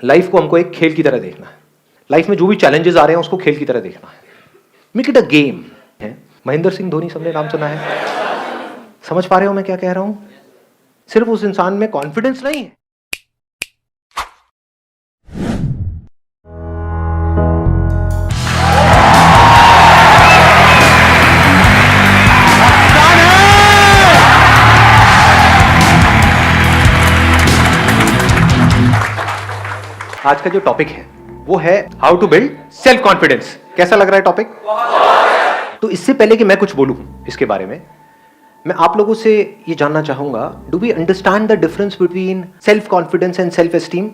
Life को हमको एक खेल की तरह देखना है। लाइफ में जो भी चैलेंजेस आ रहे हैं उसको खेल की तरह देखना है। मेक इट अ गेम है। महेंद्र सिंह धोनी सबने नाम सुना है। समझ पा रहे हो मैं क्या कह रहा हूं? सिर्फ उस इंसान में कॉन्फिडेंस नहीं है। आज का जो टॉपिक है वो है how to build self confidence. कैसा लग रहा है टॉपिक? तो इससे पहले कि मैं कुछ बोलूं इसके बारे में, मैं आप लोगों से ये जानना चाहूंगा, do we understand the difference between self confidence and self esteem?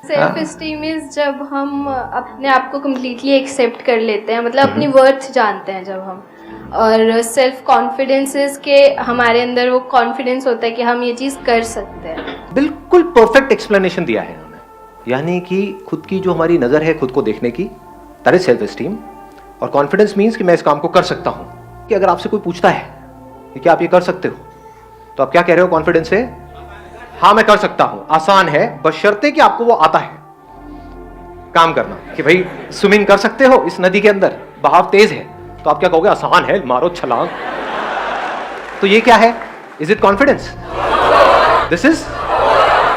Self esteem is जब हम अपने आप को कम्प्लीटली एक्सेप्ट कर लेते हैं, मतलब अपनी वर्थ जानते हैं जब हम। और सेल्फ कॉन्फिडेंस इज के हमारे अंदर वो कॉन्फिडेंस होता है कि हम ये चीज़ कर सकते हैं। बिल्कुल परफेक्ट एक्सप्लेनेशन दिया है उन्होंने। यानी कि खुद की जो हमारी नज़र है खुद को देखने की, दैट इज सेल्फ एस्टीम। और कॉन्फिडेंस मीन्स कि मैं इस काम को कर सकता हूं। कि अगर आपसे कोई पूछता है कि क्या आप ये कर सकते हो, तो आप क्या कह रहे हो कॉन्फिडेंस से? हाँ मैं कर सकता हूं, आसान है, बशर्ते कि आपको वो आता है काम करना। कि भाई स्विमिंग कर सकते हो इस नदी के अंदर, बहाव तेज है, तो आप क्या कहोगे? आसान है, मारो छलांग। तो ये क्या है? Is it confidence? This is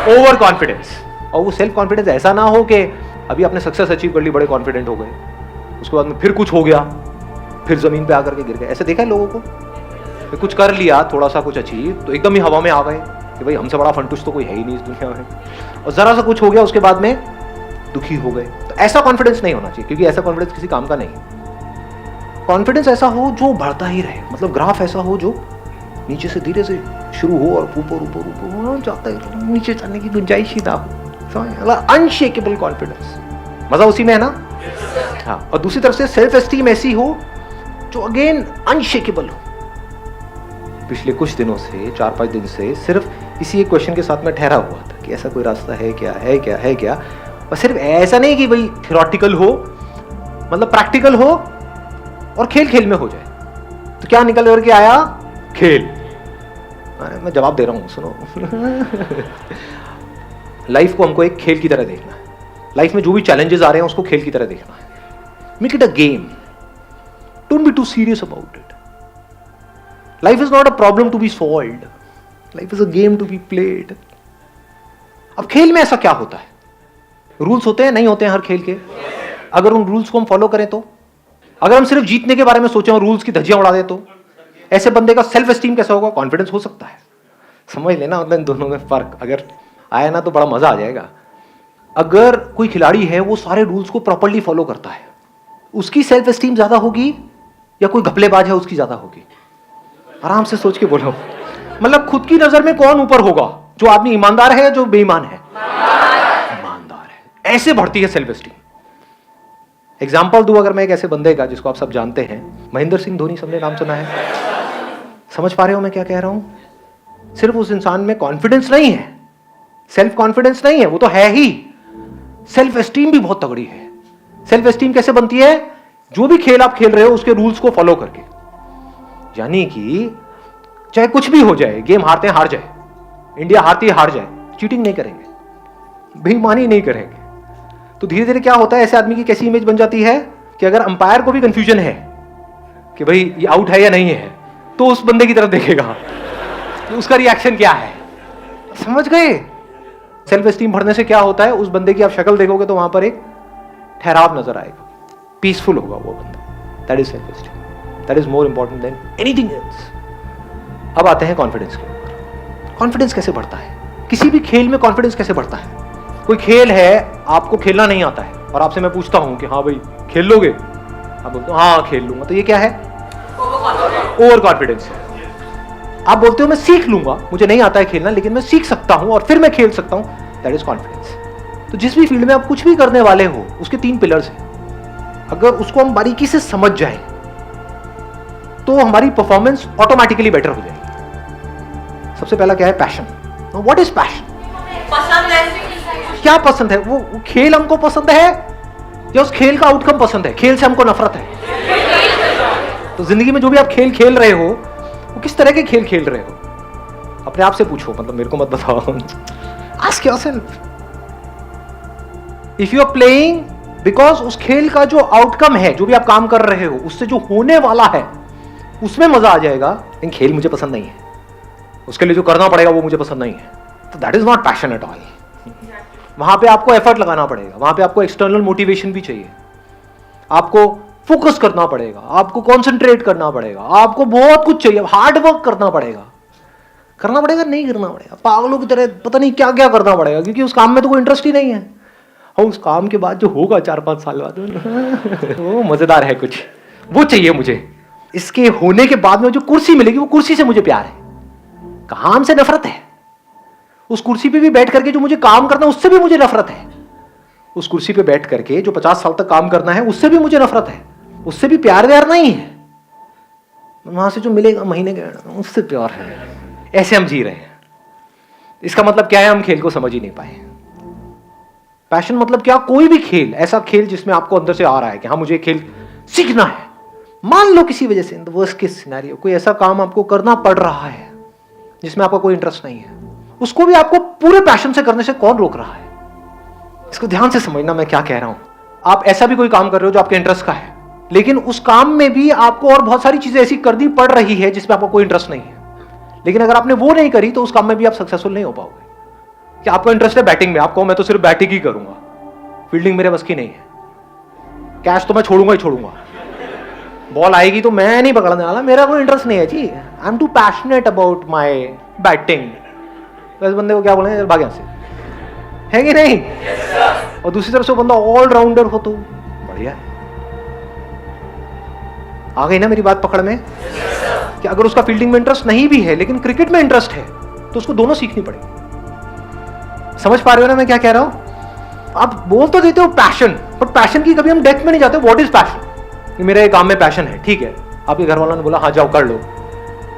over confidence. और वो सेल्फ कॉन्फिडेंस ऐसा ना हो कि अभी आपने सक्सेस अचीव कर ली, बड़े कॉन्फिडेंट हो गए, उसके बाद में फिर कुछ हो गया, फिर जमीन पे आकर के गिर गए। ऐसे देखा है लोगों को? फिर कुछ कर लिया, थोड़ा सा कुछ अचीव, तो एकदम ही हवा में आ गए कि भाई हमसे बड़ा फंटूस तो कोई है ही नहीं इस दुनिया में। और जरा सा कुछ हो गया उसके बाद में दुखी हो गए। तो ऐसा कॉन्फिडेंस नहीं होना चाहिए, क्योंकि ऐसा कॉन्फिडेंस किसी काम का नहीं। कॉन्फिडेंस ऐसा हो जो बढ़ता ही रहे, मतलब ग्राफ ऐसा हो जो नीचे से धीरे से शुरू हो और ऊपर ऊपर ऊपर जाता है, नीचे जाने की गुंजाइश ही ना हो। अनशेकेबल कॉन्फिडेंस, मजा उसी में है ना? हाँ। और दूसरी तरफ से सेल्फ एस्टीम ऐसी हो जो अगेन अनशेकेबल हो। पिछले कुछ दिनों से, 4-5 दिन से सिर्फ इसी एक क्वेश्चन के साथ मैं ठहरा हुआ था कि ऐसा कोई रास्ता है क्या, है क्या, है क्या। और सिर्फ ऐसा नहीं कि भाई थ्योरेटिकल हो, मतलब प्रैक्टिकल हो और खेल खेल में हो जाए। तो क्या निकल करके आया? खेल। मैं जवाब दे रहा हूं, सुनो। लाइफ को हमको एक खेल की तरह देखना है। लाइफ में जो भी चैलेंजेस आ रहे हैं उसको खेल की तरह देखना है। Make it a game, don't be too serious about it. Life is not a problem to be solved, life is a game to be played. अब खेल में ऐसा क्या होता है? रूल्स होते हैं, नहीं होते हैं हर खेल के? अगर उन रूल्स को हम फॉलो करें तो, अगर हम सिर्फ जीतने के बारे में सोचें और रूल्स की धज्जियां उड़ा दें, तो ऐसे बंदे का सेल्फ एस्टीम कैसा होगा? कॉन्फिडेंस हो सकता है? समझ लेना, मतलब इन दोनों में फर्क अगर आया ना तो बड़ा मजा आ जाएगा। अगर कोई खिलाड़ी है वो सारे रूल्स को प्रॉपर्ली फॉलो करता है, उसकी सेल्फ एस्टीम ज्यादा होगी या कोई घपलेबाज है उसकी ज्यादा होगी? आराम से सोच के बोलो। मतलब खुद की नजर में कौन ऊपर होगा? जो आदमी ईमानदार है, जो बेईमान है? ईमानदार है। ऐसे बढ़ती है सेल्फ एस्टीम। एग्जाम्पल दूं अगर मैं एक ऐसे बंदे का जिसको आप सब जानते हैं, महेंद्र सिंह धोनी सबने नाम सुना है। समझ पा रहे हो मैं क्या कह रहा हूं? सिर्फ उस इंसान में कॉन्फिडेंस नहीं है, सेल्फ कॉन्फिडेंस नहीं है, वो तो है ही, सेल्फ एस्टीम भी बहुत तगड़ी है। सेल्फ एस्टीम कैसे बनती है? जो भी खेल आप खेल रहे हो उसके रूल्स को फॉलो करके। यानी कि चाहे कुछ भी हो जाए, गेम हारते हैं हार जाए, इंडिया हारती है हार जाए, चीटिंग नहीं करेंगे, बेईमानी नहीं करेंगे। तो धीरे धीरे क्या होता है, ऐसे आदमी की कैसी इमेज बन जाती है कि अगर अंपायर को भी कंफ्यूजन है कि भाई ये आउट है या नहीं है, तो उस बंदे की तरफ देखेगा तो उसका रिएक्शन क्या है। समझ गए? सेल्फ एस्टीम बढ़ने से क्या होता है? उस बंदे की आप शक्ल देखोगे तो वहां पर एक ठहराव नजर आएगा, पीसफुल होगा वो बंदा। That is self esteem, that is more important than anything else. अब आते हैं कॉन्फिडेंस के ऊपर। कॉन्फिडेंस कैसे बढ़ता है? किसी भी खेल में कॉन्फिडेंस कैसे बढ़ता है? कोई खेल है, आपको खेलना नहीं आता है और आपसे मैं पूछता हूं कि हाँ भाई खेल लोगे? आप बोलते हो हाँ खेल लूंगा, तो ये क्या है? ओवर कॉन्फिडेंस है। आप बोलते हो मैं सीख लूंगा, मुझे नहीं आता है खेलना लेकिन मैं सीख सकता हूं और फिर मैं खेल सकता हूं, दैट इज कॉन्फिडेंस। तो जिस भी फील्ड में आप कुछ भी करने वाले हो उसके 3 पिलर्स हैं। अगर उसको हम बारीकी से समझ जाएं तो हमारी परफॉर्मेंस ऑटोमेटिकली बेटर हो जाएगी। सबसे पहला क्या है? पैशन। What is passion? पसंद है। क्या पसंद है? वो खेल हमको पसंद है या उस खेल का आउटकम पसंद है? खेल से हमको नफरत है। तो जिंदगी में जो भी आप खेल खेल रहे हो, वो किस तरह के खेल खेल रहे हो? अपने आप से पूछो, मतलब मेरे को मत बताओ। Ask yourself. If you are playing because उस खेल का जो आउटकम है, जो भी आप काम कर रहे हो, उससे जो होने वाला है उसमें मजा आ जाएगा, लेकिन खेल मुझे पसंद नहीं है, उसके लिए जो करना पड़ेगा वो मुझे पसंद नहीं है, तो that is not passion at all. वहां पे आपको एफर्ट लगाना पड़ेगा, वहां पे आपको एक्सटर्नल मोटिवेशन भी चाहिए, आपको फोकस करना पड़ेगा, आपको कॉन्सेंट्रेट करना पड़ेगा, आपको बहुत कुछ चाहिए, हार्ड वर्क करना पड़ेगा नहीं करना पड़ेगा, पागलों की तरह पता नहीं क्या क्या करना पड़ेगा, क्योंकि उस काम में तो कोई इंटरेस्ट ही नहीं है. और उस काम के बाद जो होगा 4-5 साल बाद वो मजेदार है कुछ, वो चाहिए मुझे. इसके होने के बाद में जो कुर्सी मिलेगी, वो कुर्सी से मुझे प्यार है, काम से नफरत है. उस कुर्सी पे भी बैठ करके जो मुझे काम करना है उससे भी मुझे नफरत है. उस कुर्सी पे बैठ करके जो 50 साल तक काम करना है उससे भी मुझे नफरत है, उससे भी प्यार व्यार नहीं है. वहां से जो मिलेगा महीने के उससे प्यार है. ऐसे हम जी रहे हैं. इसका मतलब क्या है? हम खेल को समझ ही नहीं पाए. पैशन मतलब क्या? कोई भी खेल, ऐसा खेल जिसमें आपको अंदर से आ रहा है कि हाँ मुझे खेल सीखना है. मान लो किसी वजह से, in the worst case scenario, कोई ऐसा काम आपको करना पड़ रहा है जिसमें आपका कोई इंटरेस्ट नहीं है, उसको भी आपको पूरे पैशन से करने से कौन रोक रहा है? इसको ध्यान से समझना मैं क्या कह रहा हूं. आप ऐसा भी कोई काम कर रहे हो जो आपके इंटरेस्ट का है, लेकिन उस काम में भी आपको और बहुत सारी चीजें ऐसी करनी पड़ रही है जिसमें आपको कोई इंटरेस्ट नहीं है, लेकिन अगर आपने वो नहीं करी तो उस काम में भी आप सक्सेसफुल नहीं हो पाओगे. कि आपको इंटरेस्ट है बैटिंग में, आप कहो मैं तो सिर्फ बैटिंग ही करूंगा, फील्डिंग मेरे बस की नहीं है, कैच तो मैं छोड़ूंगा ही छोड़ूंगा, बॉल आएगी तो मैं नहीं पकड़ने वाला, मेरा कोई इंटरेस्ट नहीं है जी, I am too passionate about my batting. तो इस बंदे को क्या बोलेंगे? भाग यहां से, है कि नहीं? और दूसरी तरफ से बंदा ऑलराउंडर हो तो बढ़िया है. आ गई ना मेरी बात पकड़ में? कि अगर उसका फील्डिंग में इंटरेस्ट नहीं भी है लेकिन क्रिकेट में इंटरेस्ट है तो उसको दोनों सीखनी पड़ेगी. समझ पा रहे हो ना मैं क्या कह रहा हूं? आप बोल तो देते हो पैशन, बट पैशन की कभी हम डेप्थ में नहीं जाते. What is passion? कि मेरे काम में पैशन है, ठीक है. आपके घर वालों ने बोला हाँ जाओ कर लो.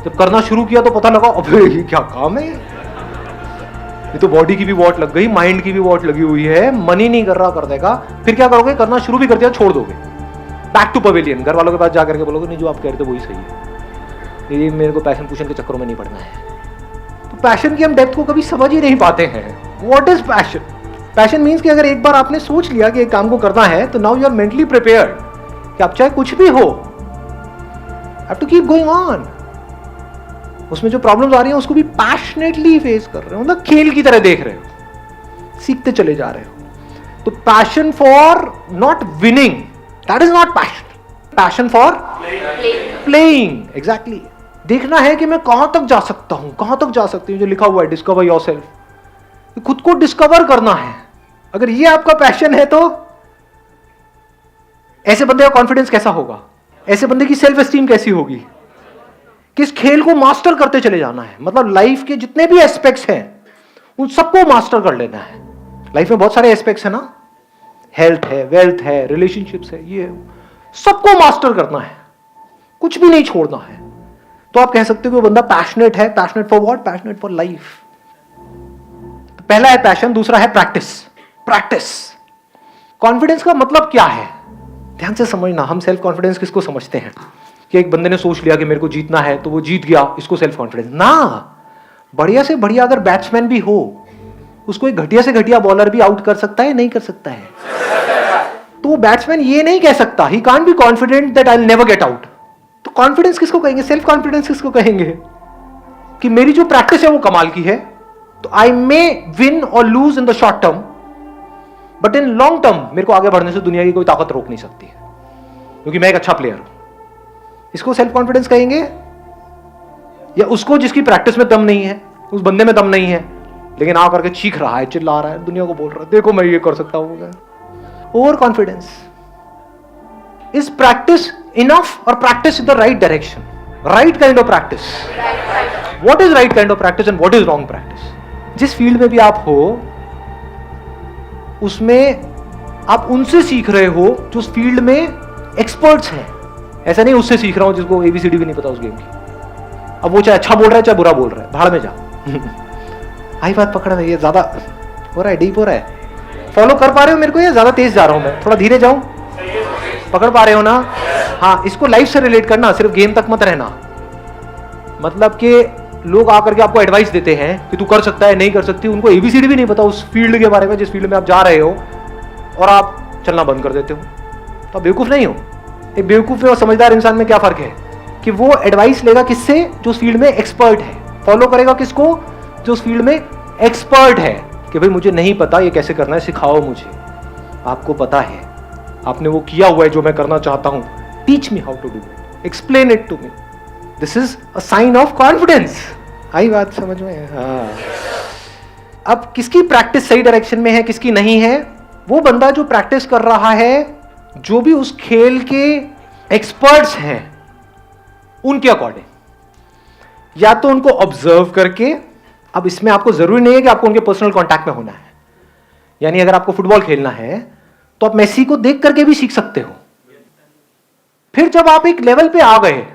जब करना शुरू किया तो पता लगा अबे ये क्या काम है, ये तो बॉडी की भी वॉट लग गई, माइंड की भी वॉट लगी हुई है, मन ही नहीं कर रहा कर देगा. फिर क्या करोगे? करना शुरू भी कर दिया छोड़ दोगे, बैक टू पवेलियन. घर वालों के पास जाकर के बोलोगे नहीं जो आप कह रहे थे वही सही है, ये मेरे को पैशन पूशन के चक्करों में नहीं पड़ना है. तो पैशन की हम डेप्थ को कभी समझ ही नहीं पाते हैं. What is passion? Passion means कि अगर एक बार आपने सोच लिया कि एक काम को करना है तो now you are mentally prepared कि आप चाहे कुछ भी हो, have to keep going on. उसमें जो प्रॉब्लम्स आ रही हैं उसको भी पैशनेटली फेस कर रहे हो, मतलब खेल की तरह देख रहे हो, सीखते चले जा रहे हो. तो passion for not winning, that is not passion. Passion for playing, exactly. देखना है कि मैं कहां तक जा सकता हूं, कहां तक जा सकती हूं. जो लिखा हुआ है डिस्कवर योरसेल्फ, खुद को डिस्कवर करना है. अगर ये आपका पैशन है तो ऐसे बंदे का कॉन्फिडेंस कैसा होगा, ऐसे बंदे की सेल्फ एस्टीम कैसी होगी? किस खेल को मास्टर करते चले जाना है. मतलब लाइफ के जितने भी एस्पेक्ट्स हैं उन सबको मास्टर कर लेना है. लाइफ में बहुत सारे एस्पेक्ट्स है ना, हेल्थ है, वेल्थ है, रिलेशनशिप्स है, ये सबको मास्टर करना है, कुछ भी नहीं छोड़ना है. तो आप कह सकते हो कि वो बंदा पैशनेट है. Passionate for what? Passionate for life. तो पहला है पैशन, दूसरा है प्रैक्टिस. प्रैक्टिस. कॉन्फिडेंस का मतलब क्या है? ध्यान से समझना. हम सेल्फ कॉन्फिडेंस किसको समझते हैं? कि एक बंदे ने सोच लिया कि मेरे को जीतना है तो वो जीत गया, इसको सेल्फ कॉन्फिडेंस ना. बढ़िया से बढ़िया अगर बैट्समैन भी हो, उसको एक घटिया से घटिया बॉलर भी आउट कर सकता है, नहीं कर सकता है? तो वो बैट्समैन ये नहीं कह सकता he can't be confident that I will never get out. तो कॉन्फिडेंस किसको कहेंगे? सेल्फ कॉन्फिडेंस किसको कहेंगे? कि मेरी जो प्रैक्टिस है वो कमाल की है, तो आई मे विन और lose in the short term, but in long term मेरे को आगे बढ़ने से दुनिया की कोई ताकत रोक नहीं सकती है, क्योंकि मैं एक अच्छा प्लेयर हूं. इसको सेल्फ कॉन्फिडेंस कहेंगे? या उसको जिसकी प्रैक्टिस में दम नहीं है, उस बंदे में दम नहीं है, लेकिन आ करके चीख रहा है, चिल्ला रहा है, दुनिया को बोल रहा है देखो मैं ये कर सकता हूं. Over confidence. Is practice enough और practice in the right direction? Right kind of practice. What is right kind of practice and what is wrong practice? जिस फील्ड में भी आप हो उसमें आप उनसे सीख रहे हो जो उस फील्ड में एक्सपर्ट्स हैं. ऐसा नहीं उससे सीख रहा हूं जिसको एबीसीडी भी नहीं पता उस गेम की. अब वो चाहे अच्छा बोल रहा है चाहे बुरा बोल रहा है, भाड़ में जा. आई बात पकड़ में? ये ज्यादा हो रहा है, डीप हो रहा है. फॉलो कर पा रहे हो मेरे को या ज्यादा तेज जा रहा हूं मैं? थोड़ा धीरे जाऊं? पकड़ पा रहे हो ना? हाँ, इसको लाइफ से रिलेट करना, सिर्फ गेम तक मत रहना. मतलब कि लोग आकर के आपको एडवाइस देते हैं कि तू कर सकता है, नहीं कर सकती. उनको एबीसीडी भी नहीं पता उस फील्ड के बारे में जिस फील्ड में आप जा रहे हो. और आप चलना बंद कर देते हो, तो आप बेवकूफ़ नहीं हो। एक बेवकूफ़ में और समझदार इंसान में क्या फ़र्क है कि वो एडवाइस लेगा किससे, जो उस फील्ड में एक्सपर्ट है, फॉलो करेगा किसको, जो उस फील्ड में एक्सपर्ट है, कि भाई मुझे नहीं पता ये कैसे करना है, सिखाओ मुझे। आपको पता है, आपने वो किया हुआ है जो मैं करना चाहता हूं, teach me how to do it, explain it to me. This is a sign of confidence. आई बात समझ में? हाँ। अब किसकी प्रैक्टिस सही डायरेक्शन में है, किसकी नहीं है? वो बंदा जो प्रैक्टिस कर रहा है, जो भी उस खेल के एक्सपर्ट्स हैं उनके अकॉर्डिंग, या तो उनको ऑब्जर्व करके। अब इसमें आपको जरूरी नहीं है कि आपको उनके पर्सनल कांटेक्ट में होना है, यानी अगर आपको फुटबॉल खेलना है तो आप मेसी को देख करके भी सीख सकते हो। फिर जब आप एक लेवल पे आ गए,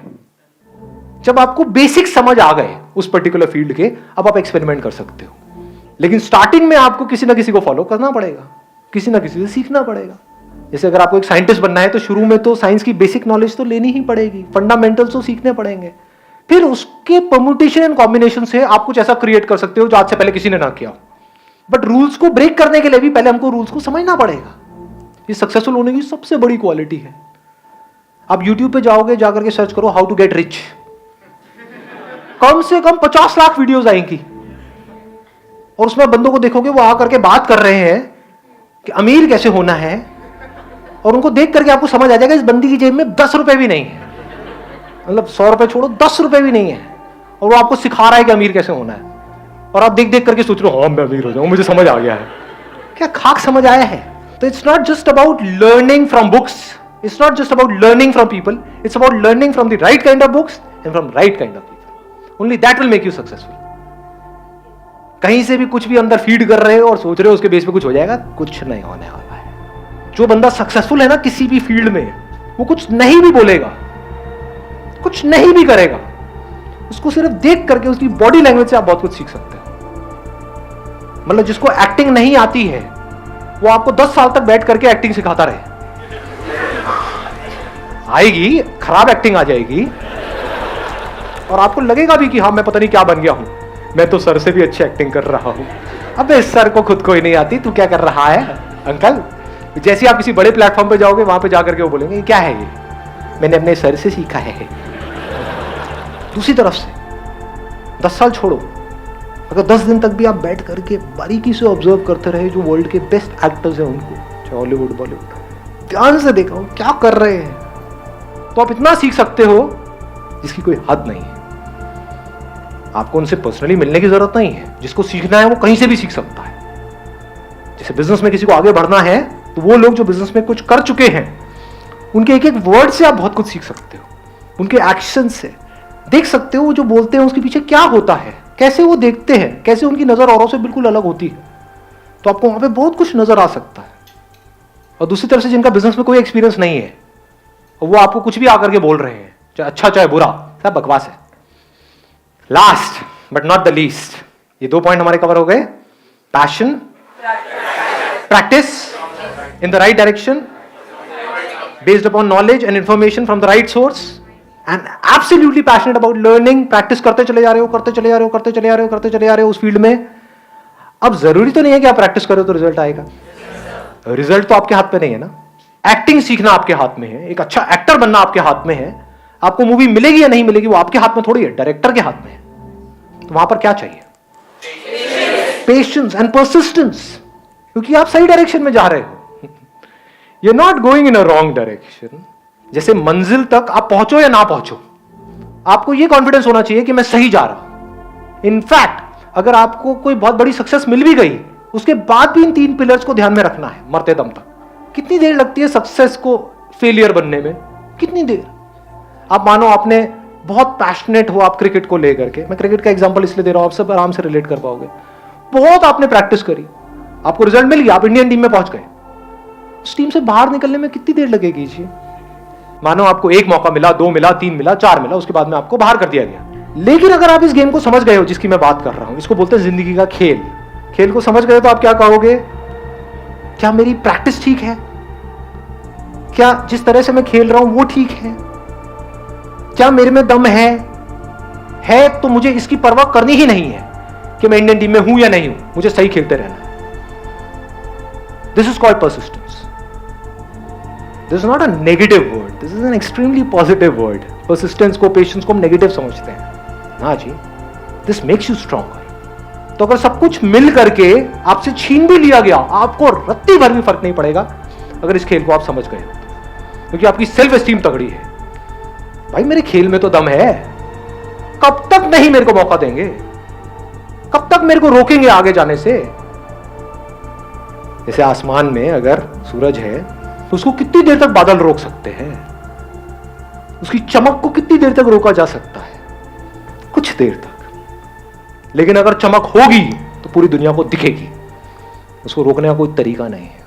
जब आपको बेसिक समझ आ गए उस पर्टिकुलर फील्ड के, अब आप एक्सपेरिमेंट कर सकते हो। लेकिन स्टार्टिंग में आपको किसी ना किसी को फॉलो करना पड़ेगा, किसी ना किसी से सीखना पड़ेगा। जैसे अगर आपको एक साइंटिस्ट बनना है तो शुरू में तो साइंस की बेसिक नॉलेज तो लेनी ही पड़ेगी, फंडामेंटल्स तो सीखने पड़ेंगे। फिर उसके परम्यूटेशन एंड कॉम्बिनेशन से आप कुछ ऐसा क्रिएट कर सकते हो जो आज से पहले किसी ने ना किया। बट रूल्स को ब्रेक करने के लिए भी पहले हमको रूल्स को समझना पड़ेगा। ये सक्सेसफुल होने की सबसे बड़ी क्वालिटी है। आप YouTube पे जाओगे, जाकर के सर्च करो हाउ टू गेट रिच, कम से कम 50 लाख वीडियोस आएंगी, और उसमें बंदों को देखोगे वो आकर के बात कर रहे हैं कि अमीर कैसे होना है, और उनको देख करके आपको समझ आ जाएगा इस बंदी की जेब में 10 रुपए भी नहीं है, मतलब 100 रुपए छोड़ो 10 रुपए भी नहीं है, और वो आपको सिखा रहा है कि अमीर कैसे होना है। और आप देख देख करके सोच रहे हो हाँ मैं अमीर हो जाऊं, मुझे समझ आ गया है। क्या खाक समझ आया है? तो it's not just about learning from books, it's not just about learning from people, it's about learning from the right kind of books and from right kind of people. Only that will make you successful. कहीं से भी कुछ भी अंदर feed कर रहे हो और सोच रहे हो उसके बेस पे कुछ हो जाएगा, कुछ नहीं होने वाला है। जो बंदा सक्सेसफुल है ना किसी भी फील्ड में, वो कुछ नहीं भी बोलेगा, कुछ नहीं भी करेगा, उसको सिर्फ देख करके उसकी बॉडी लैंग्वेज से आप बहुत कुछ सीख सकते हो। मतलब जिसको एक्टिंग नहीं आती है वो आपको 10 साल तक बैठ करके एक्टिंग सिखाता रहे, आएगी खराब एक्टिंग आ जाएगी, और आपको लगेगा भी कि हाँ मैं पता नहीं क्या बन गया हूं, मैं तो सर से भी अच्छी एक्टिंग कर रहा हूं। अबे सर को खुद को ही नहीं आती, तू क्या कर रहा है अंकल? जैसे आप किसी बड़े प्लेटफॉर्म पे जाओगे, वहां पे जाकर के वो बोलेंगे क्या है ये, मैंने अपने सर से सीखा है। दूसरी तरफ से 10 साल छोड़ो, अगर 10 दिन तक भी आप बैठ करके बारीकी से ऑब्जर्व करते रहे जो वर्ल्ड के बेस्ट एक्टर्स हैं उनको, चाहे हॉलीवुड बॉलीवुड, ध्यान से देखो क्या कर रहे हैं, तो आप इतना सीख सकते हो जिसकी कोई हद नहीं है। आपको उनसे पर्सनली मिलने की जरूरत नहीं है, जिसको सीखना है वो कहीं से भी सीख सकता है। जैसे बिजनेस में किसी को आगे बढ़ना है तो वो लोग जो बिजनेस में कुछ कर चुके हैं उनके एक एक वर्ड से आप बहुत कुछ सीख सकते हो, उनके एक्शन से देख सकते हो वो जो बोलते हैं उसके पीछे क्या होता है, कैसे वो देखते हैं, कैसे उनकी नजर औरों से बिल्कुल अलग होती है। तो आपको वहां पे बहुत कुछ नजर आ सकता है। और दूसरी तरफ से जिनका बिजनेस में कोई एक्सपीरियंस नहीं है और वो आपको कुछ भी आकर के बोल रहे हैं, चाहे अच्छा चाहे बुरा, सब बकवास है। Last but not the least, ये 2 पॉइंट हमारे कवर हो गए। Passion, practice in the right direction based upon knowledge and information from the right source and absolutely passionate about learning। Practice करते चले जा रहे हो, करते चले जा रहे हो, करते चले जा रहे हो, करते चले जा रहे हो उस फील्ड में। अब जरूरी तो नहीं है कि आप प्रैक्टिस करो तो रिजल्ट आएगा, रिजल्ट तो आपके हाथ पे नहीं है ना। एक्टिंग सीखना आपके हाथ में है, एक अच्छा एक्टर बनना आपके हाथ में है। आपको मूवी मिलेगी या नहीं मिलेगी वो आपके हाथ में थोड़ी है, डायरेक्टर के हाथ में है। तो वहां पर क्या चाहिए? पेशेंस एंड परसिस्टेंस, क्योंकि आप सही डायरेक्शन में जा रहे हो। You're not going in a wrong direction। जैसे मंजिल तक आप पहुंचो या ना पहुंचो, आपको यह कॉन्फिडेंस होना चाहिए कि मैं सही जा रहा हूं। इनफैक्ट अगर आपको कोई बहुत बड़ी सक्सेस मिल भी गई, उसके बाद भी इन 3 पिलर्स को ध्यान में रखना है मरते दम तक। कितनी देर लगती है सक्सेस को फेलियर बनने में? कितनी देर? आप मानो आपने बहुत पैशनेट हो आप क्रिकेट को लेकर के, मैं क्रिकेट का एग्जांपल इसलिए दे रहा हूं, आप सब आराम से रिलेट कर पाओगे। बहुत आपने प्रैक्टिस करी, आपको रिजल्ट मिल गया, आप इंडियन टीम में पहुंच गए। उस टीम से बाहर निकलने में कितनी देर लगेगी जी? मानो आपको 1 मौका मिला, 2 मिला, 3 मिला, 4 मिला, उसके बाद में आपको बाहर कर दिया गया। लेकिन अगर आप इस गेम को समझ गए हो जिसकी मैं बात कर रहा हूं, इसको बोलते हैं जिंदगी का खेल, खेल को समझ गए तो आप क्या कहोगे? क्या मेरी प्रैक्टिस ठीक है? क्या जिस तरह से मैं खेल रहा हूं वो ठीक है? क्या मेरे में दम है तो मुझे इसकी परवाह करनी ही नहीं है कि मैं इंडियन टीम में हूं या नहीं हूं, मुझे सही खेलते रहना है। This is called persistence. This is not a negative word, this is an extremely positive word. Persistence को, पेशेंस को हम नेगेटिव समझते हैं. हाँ जी, दिस मेक्स यू स्ट्रॉन्गर. तो अगर सब कुछ मिल करके आपसे छीन भी लिया गया, आपको रत्ती भर भी फर्क नहीं पड़ेगा अगर इस खेल को आप समझ गए, क्योंकि आपकी सेल्फ एस्टीम तगड़ी है. भाई मेरे खेल में तो दम है, कब तक नहीं मेरे को मौका देंगे, कब तक मेरे को रोकेंगे आगे जाने से. जैसे आसमान में अगर सूरज है तो उसको कितनी देर तक बादल रोक सकते हैं, उसकी चमक को कितनी देर तक रोका जा सकता है, कुछ देर तक. लेकिन अगर चमक होगी तो पूरी दुनिया को दिखेगी, उसको रोकने का कोई तरीका नहीं है.